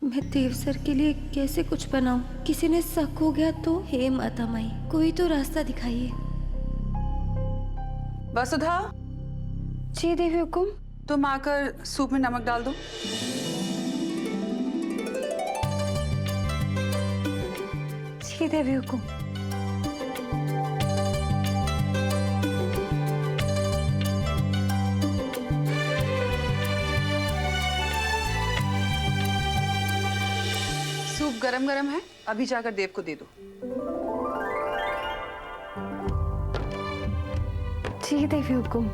मैं देव सर के लिए कैसे कुछ बनाऊं? किसी ने शक हो गया तो? हे माता माई, कोई तो रास्ता दिखाइए। वसुधा, जी देवी हुकुम। तुम आकर सूप में नमक डाल दो। जी देवी हुकुम। सूप गरम गरम है, अभी जाकर देव को दे दो। जी देवी हुकुम।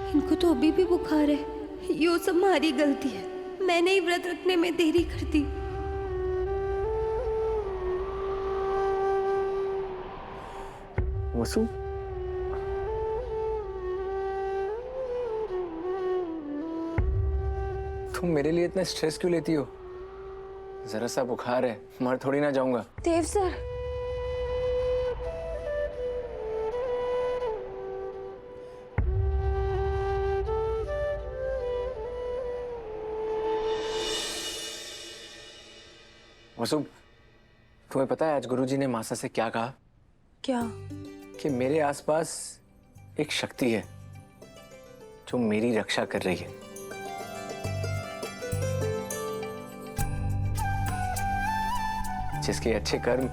इनको तो अभी भी बुखार है। यो सब हमारी गलती है। मैंने ही व्रत रखने में देरी कर दी। वसु, तुम मेरे लिए इतना स्ट्रेस क्यों लेती हो? जरा सा बुखार है, मर थोड़ी ना जाऊंगा। देव सर, वसु, तुम्हें पता है आज गुरुजी ने मासा से क्या कहा? क्या? कि मेरे आसपास एक शक्ति है जो मेरी रक्षा कर रही है। जिसके अच्छे कर्म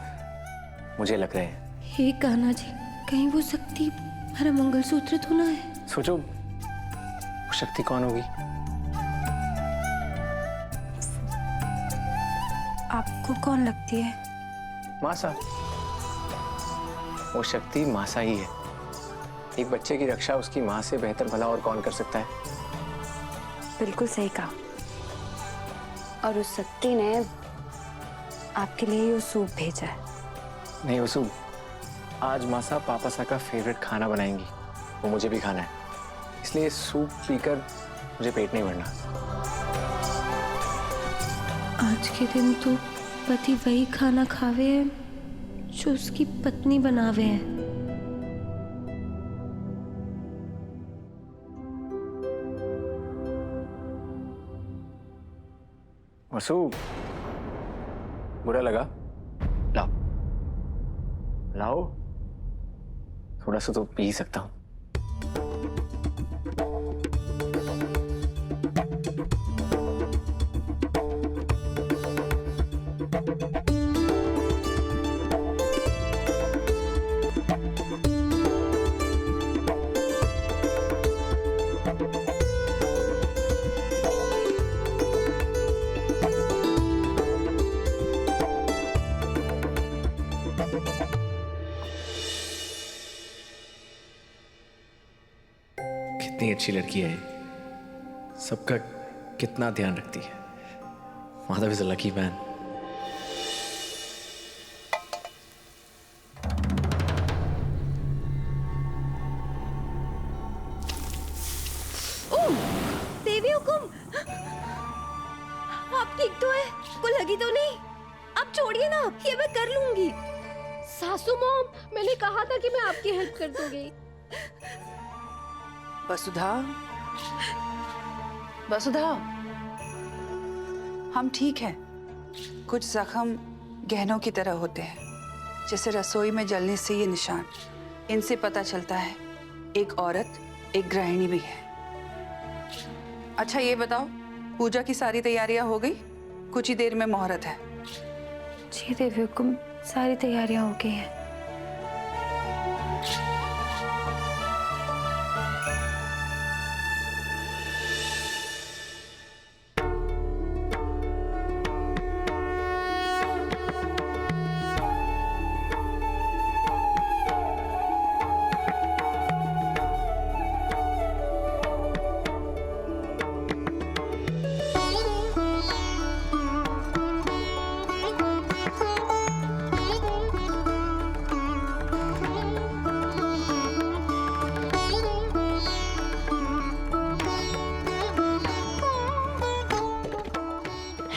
मुझे लग रहे हैं। हे कान्हा जी, कहीं वो शक्ति हमारा मंगलसूत्र तो ना है? सोचो, वो शक्ति कौन होगी? आपको कौन लगती है? मासा। वो शक्ति मासा ही है। एक बच्चे की रक्षा उसकी माँ से बेहतर भला और कौन कर सकता है? बिल्कुल सही कहा। और उस शक्ति ने आपके लिए ये सूप भेजा है। नहीं वसु, आज मासा पापासा का फेवरेट खाना बनाएंगी। वो मुझे भी खाना है, इसलिए सूप पीकर मुझे पेट नहीं भरना। आज के दिन तो पति वही खाना खावे है जो उसकी पत्नी बनावे है। वसु, बुरा लगा? लाओ लाओ, थोड़ा सा तो पी सकता हूं। कितनी अच्छी लड़की है, सबका कितना ध्यान रखती है। Madhav is a lucky man. देवी हुकुम, आप ठीक तो है? को लगी तो नहीं? आप छोड़िए ना, ये मैं कर लूंगी। सासू मॉम, मैंने कहा था कि मैं आपकी हेल्प कर दूंगी। वसुधा, वसुधा, हम ठीक हैं। कुछ जख्म गहनों की तरह होते हैं, जैसे रसोई में जलने से ये निशान। इनसे पता चलता है एक औरत एक गृहिणी भी है। अच्छा ये बताओ, पूजा की सारी तैयारियां हो गई? कुछ ही देर में मुहूर्त है। जी देवी हुकुम, सारी तैयारियां हो गई हैं।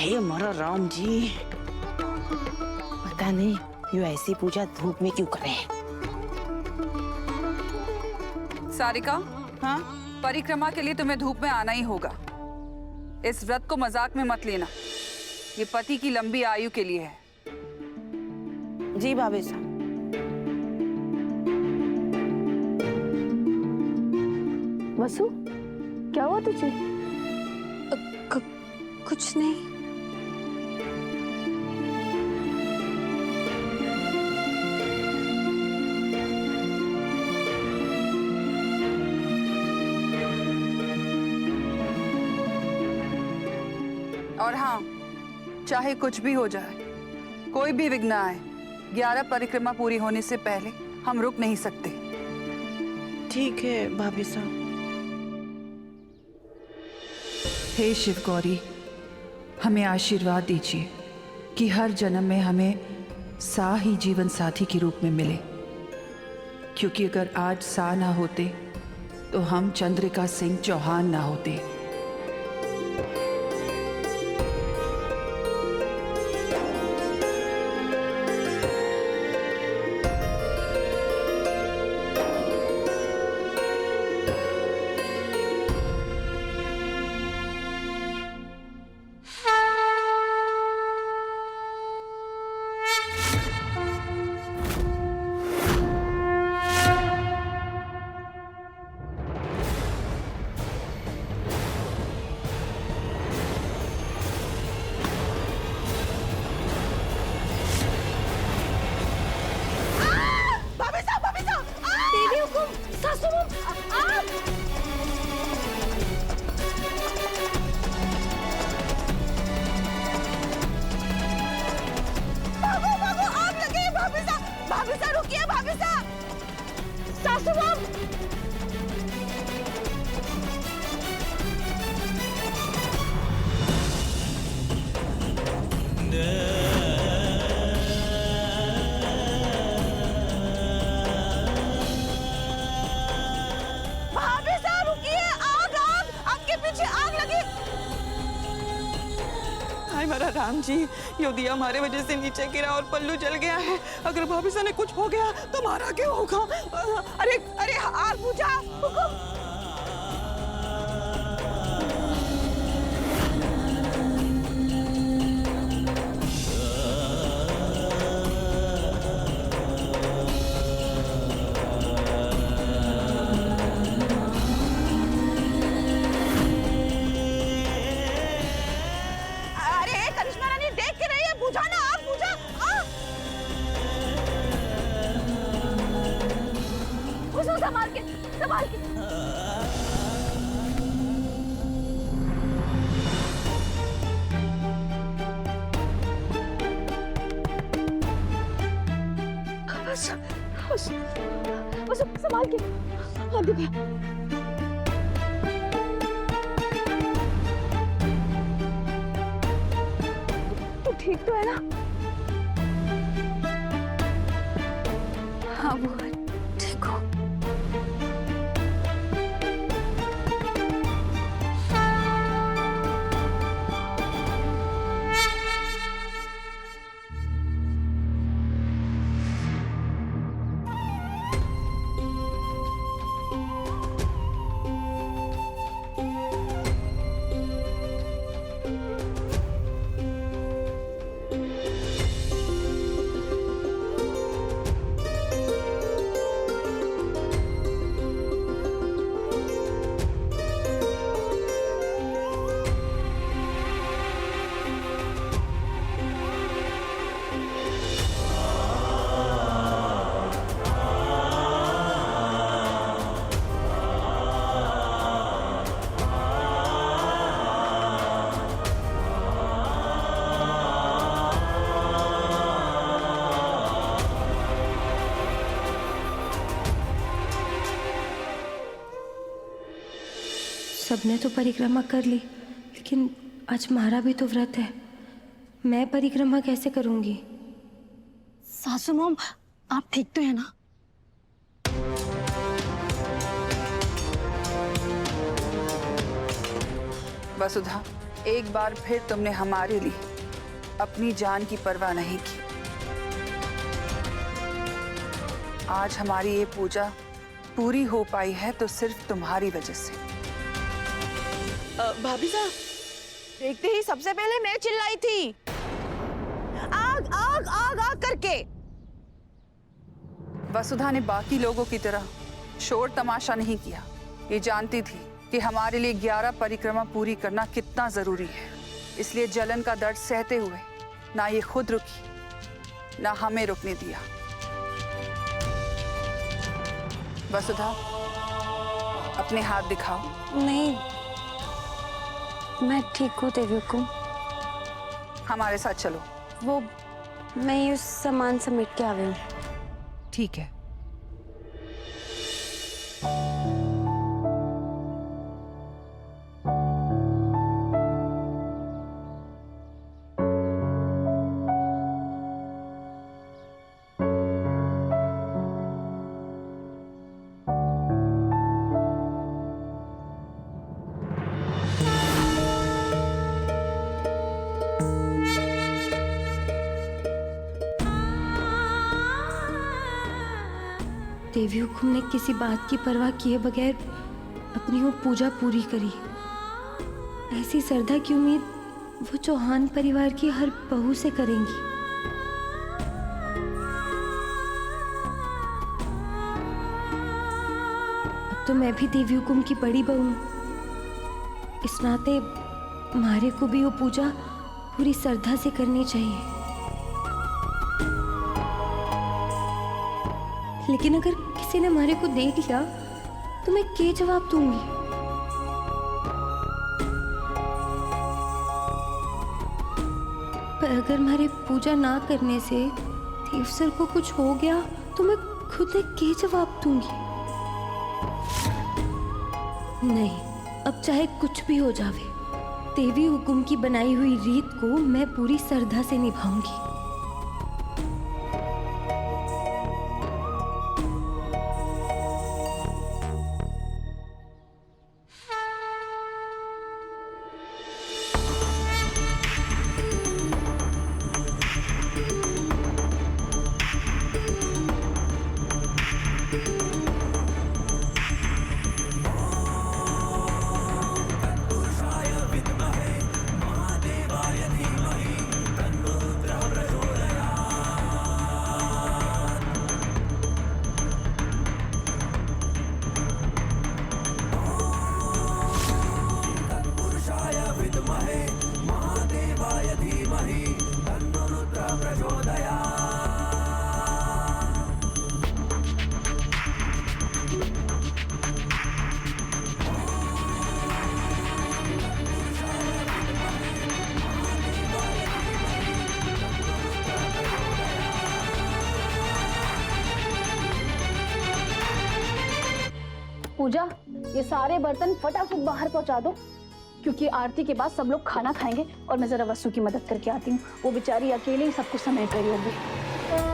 हे हमारा राम जी, पता नहीं ये ऐसी पूजा धूप में क्यों करे। सारिका, हाँ परिक्रमा के लिए तुम्हें धूप में आना ही होगा। इस व्रत को मजाक में मत लेना, ये पति की लंबी आयु के लिए है। जी भाभी साहब। वसु, क्या हुआ तुझे? कुछ नहीं। और हाँ, चाहे कुछ भी हो जाए, कोई भी विघ्न आए, 11 परिक्रमा पूरी होने से पहले हम रुक नहीं सकते। ठीक है भाभी साहब। हे शिव गौरी, हमें आशीर्वाद दीजिए कि हर जन्म में हमें सा ही जीवन साथी के रूप में मिले, क्योंकि अगर आज सा ना होते तो हम चंद्रिका सिंह चौहान ना होते। दीदी हुकुम, सासू मॉम, आप भागो भागो, आग लगी है भाभी साहब। भाभी साहब रुकिए भाभी साहब। सासू मॉम। भाभी साहब रुकिए, आग आग, आपके पीछे आग लगी। हाय मेरा राम जी, यो दिया हमारे वजह से नीचे गिरा और पल्लू जल गया है। अगर भाभी साहब ने कुछ हो गया तो हमारा क्या होगा? अरे अरे आग बुझा। हुकुम। अरे करिश्मा रानी देख के रही है, बुझा ना आग, बुझा। वसु संभाल के, संभाल के। वसु संभाल के, हाँ दिखा। तू ठीक तो है ना? हाँ वो ठीक हो। सबने तो परिक्रमा कर ली, लेकिन आज हमारा भी तो व्रत है। मैं परिक्रमा कैसे करूंगी? सासू मॉम, आप ठीक तो है ना? वसुधा, एक बार फिर तुमने हमारे लिए अपनी जान की परवाह नहीं की। आज हमारी ये पूजा पूरी हो पाई है तो सिर्फ तुम्हारी वजह से। भाभी साहब, देखते ही सबसे पहले मैं चिल्लाई थी, आग आग आग आग करके। वसुधा ने बाकी लोगों की तरह शोर तमाशा नहीं किया। ये जानती थी कि हमारे लिए 11 परिक्रमा पूरी करना कितना जरूरी है। इसलिए जलन का दर्द सहते हुए ना ये खुद रुकी, ना हमें रुकने दिया। वसुधा, अपने हाथ दिखाओ। नहीं, मैं ठीक हूँ देवी हुकुम। हमारे साथ चलो। वो मैं ये सामान समेट के आ गई हूँ। ठीक है। देवी हुकुम ने किसी बात की परवाह किए बगैर अपनी वो पूजा पूरी करी। ऐसी श्रद्धा की उम्मीद वो चौहान परिवार की हर बहू से करेंगी। अब तो मैं भी देवी हुकुम की बड़ी बहू हूं। इस नाते मारे को भी वो पूजा पूरी श्रद्धा से करनी चाहिए। लेकिन अगर किसी ने मारे को देख लिया तो मैं क्या जवाब दूंगी? पर अगर मारे पूजा ना करने से देवसर को कुछ हो गया तो मैं खुद क्या जवाब दूंगी? नहीं, अब चाहे कुछ भी हो जावे, देवी हुकुम की बनाई हुई रीत को मैं पूरी श्रद्धा से निभाऊंगी। पूजा, ये सारे बर्तन फटाफट बाहर पहुंचा दो, क्योंकि आरती के बाद सब लोग खाना खाएंगे और मैं जरा वसु की मदद करके आती हूँ। वो बेचारी अकेले ही सब कुछ समेट रही होगी।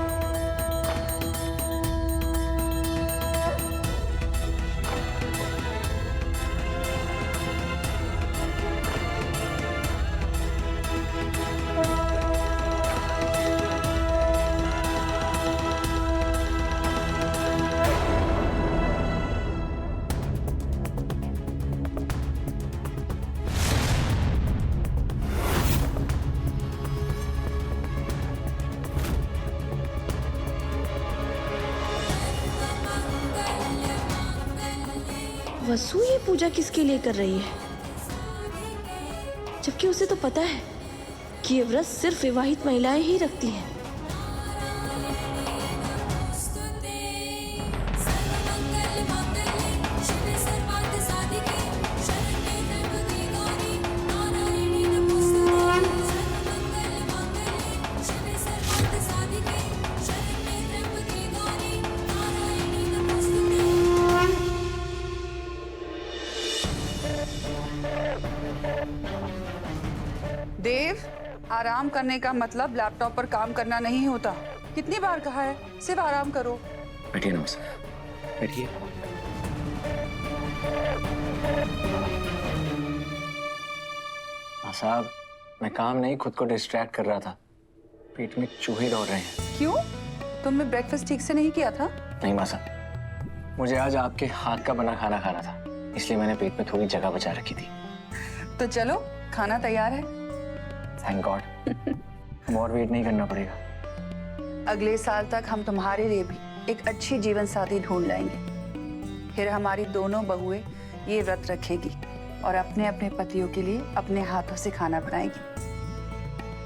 वसु ये पूजा किसके लिए कर रही है, जबकि उसे तो पता है कि ये व्रत सिर्फ विवाहित महिलाएं ही रखती हैं। देव, आराम करने का मतलब लैपटॉप पर काम करना नहीं होता। कितनी बार कहा है, सिर्फ आराम करो। बैठिए ना सर, बैठिए। साहब, मैं काम नहीं, खुद को डिस्ट्रैक्ट कर रहा था। पेट में चूहे दौड़ रहे हैं। क्यों? तुमने ब्रेकफास्ट ठीक से नहीं किया था? नहीं माँ साहब, मुझे आज आपके हाथ का बना खाना खाना था, इसलिए मैंने पेट में थोड़ी जगह बचा रखी थी। तो चलो, खाना तैयार है। Thank God. अब और वेट नहीं करना पड़ेगा। अगले साल तक हम तुम्हारे लिए भी एक अच्छी जीवन साथी ढूंढ लाएंगे। फिर हमारी दोनों बहुएं ये व्रत रखेगी और अपने अपने पतियों के लिए अपने हाथों से खाना बनाएगी।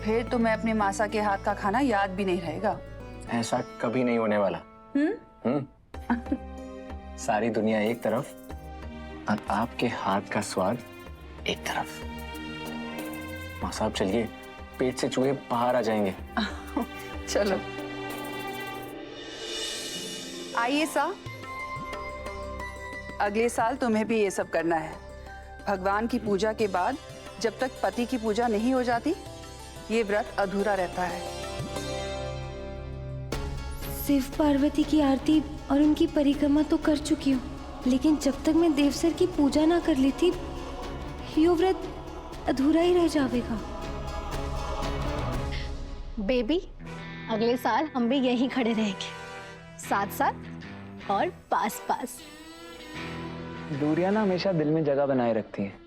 फिर तुम्हें अपने मासा के हाथ का खाना याद भी नहीं रहेगा। ऐसा कभी नहीं होने वाला। सारी दुनिया एक तरफ और आपके हाथ का स्वाद एक तरफ। माँ साहब चलिए, पेट से चूहे बाहर आ जाएंगे। चलो आइए सा, अगले साल तुम्हें भी ये सब करना है। भगवान की पूजा के बाद जब तक पति की पूजा नहीं हो जाती, ये व्रत अधूरा रहता है। शिव पार्वती की आरती और उनकी परिक्रमा तो कर चुकी हूँ, लेकिन जब तक मैं देवसर की पूजा ना कर ली थी, यो व्रत अधूरा ही रह जाएगा। बेबी, अगले साल हम भी यहीं खड़े रहेंगे, साथ साथ और पास पास। दूरियां ना हमेशा दिल में जगह बनाए रखती हैं।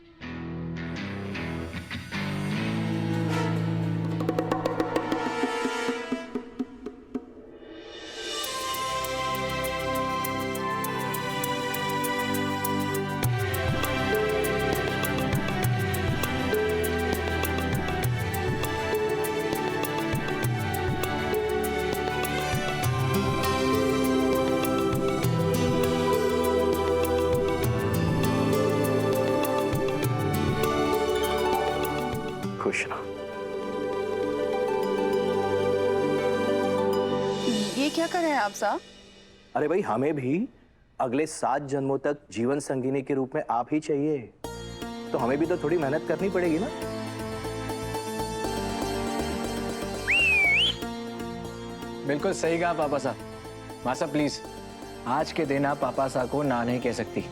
खुश रहो। ये क्या कर रहे हैं आप साहब? अरे भाई, हमें भी अगले 7 जन्मों तक जीवन संगिनी के रूप में आप ही चाहिए, तो हमें भी तो थोड़ी मेहनत करनी पड़ेगी ना। बिल्कुल सही कहा पापा साहब। माँ साहब प्लीज, आज के दिन आप पापा साहब को ना नहीं कह सकती।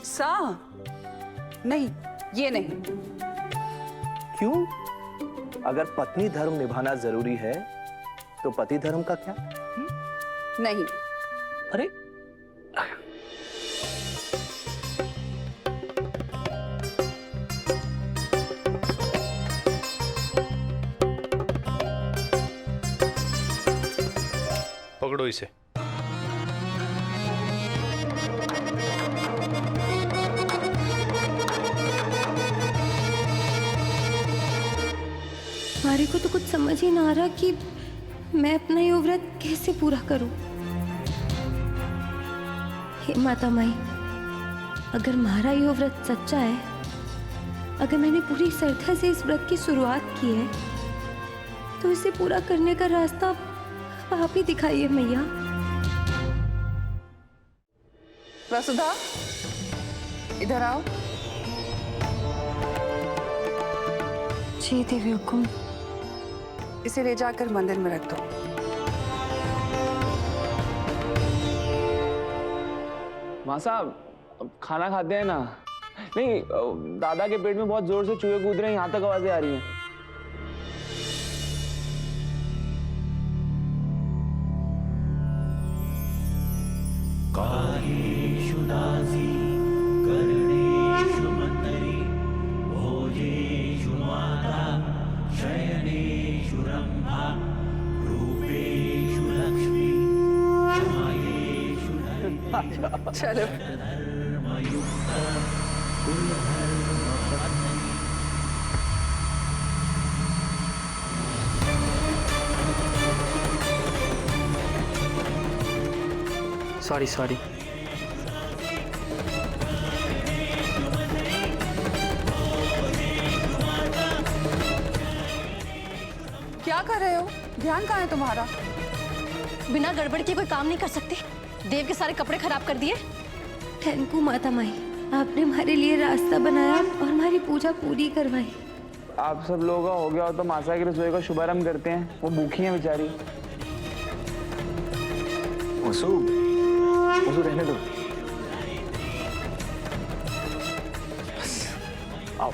सा नहीं, ये नहीं। क्यों? अगर पत्नी धर्म निभाना जरूरी है तो पति धर्म का क्या? नहीं। अरे पकड़ो इसे। हमारे को तो कुछ समझ ही ना आ रहा कि मैं अपना ये व्रत कैसे पूरा करूं। हे माता माई, अगर हमारा ये व्रत सच्चा है, अगर मैंने पूरी श्रद्धा से इस व्रत की शुरुआत की है, तो इसे पूरा करने का रास्ता आप ही दिखाइए मैया। वसुधा, इधर आओ। जी देवी हुकुम। इसे ले जाकर मंदिर में रख दो। माँ साहब खाना खाते हैं ना? नहीं, दादा के पेट में बहुत जोर से चूहे कूद रहे हैं, यहाँ तक आवाजें आ रही हैं। चलो। सॉरी। क्या कर रहे हो? ध्यान कहाँ है तुम्हारा? बिना गड़बड़ के कोई काम नहीं कर सकते। देव के सारे कपड़े खराब कर दिए। थैंक यू माता माई, आपने हमारे लिए रास्ता बनाया और हमारी पूजा पूरी करवाई। आप सब लोगों का हो गया हो तो मासा की रसोई का शुभारंभ करते हैं। वो भूखी हैं बेचारी। वसु रहने दो। बस, आओ।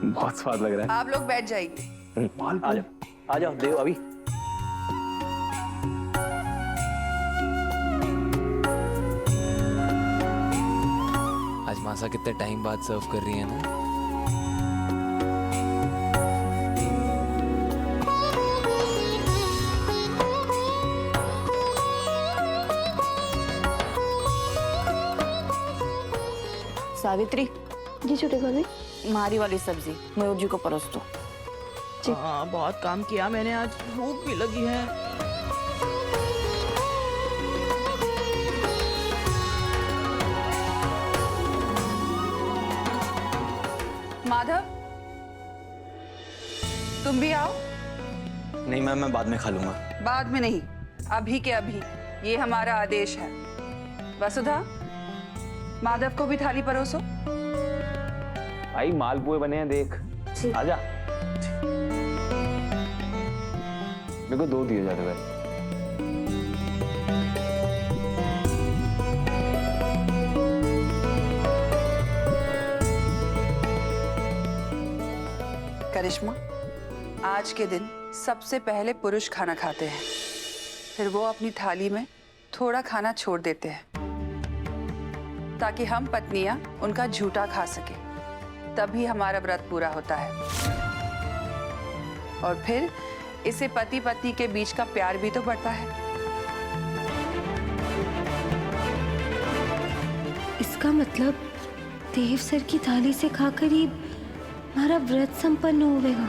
बहुत स्वाद लग रहा आप लोग बैठ जाइए। है। आ जाओ देव अभी। आज मासा कितने टाइम बाद सर्व कर रही है ना। सावित्री, जी छोटे भाभी। मारी वाली सब्जी मयूर जी को परोस दो। हाँ, बहुत काम किया मैंने आज, भूख भी लगी है। माधव, तुम भी आओ। नहीं मैम, मैं बाद में खा लूंगा। बाद में नहीं, अभी के अभी। ये हमारा आदेश है। वसुधा, माधव को भी थाली परोसो। भाई मालपुए बने हैं, देख। आजा। मेरे को 2 दिए जाते भाई। करिश्मा, आज के दिन सबसे पहले पुरुष खाना खाते हैं, फिर वो अपनी थाली में थोड़ा खाना छोड़ देते हैं ताकि हम पत्नियां उनका झूठा खा सके। तभी हमारा व्रत पूरा होता है। और फिर इससे पति पत्नी के बीच का प्यार भी तो बढ़ता है। इसका मतलब देव सर की थाली से खाकर ही हमारा व्रत संपन्न होगा।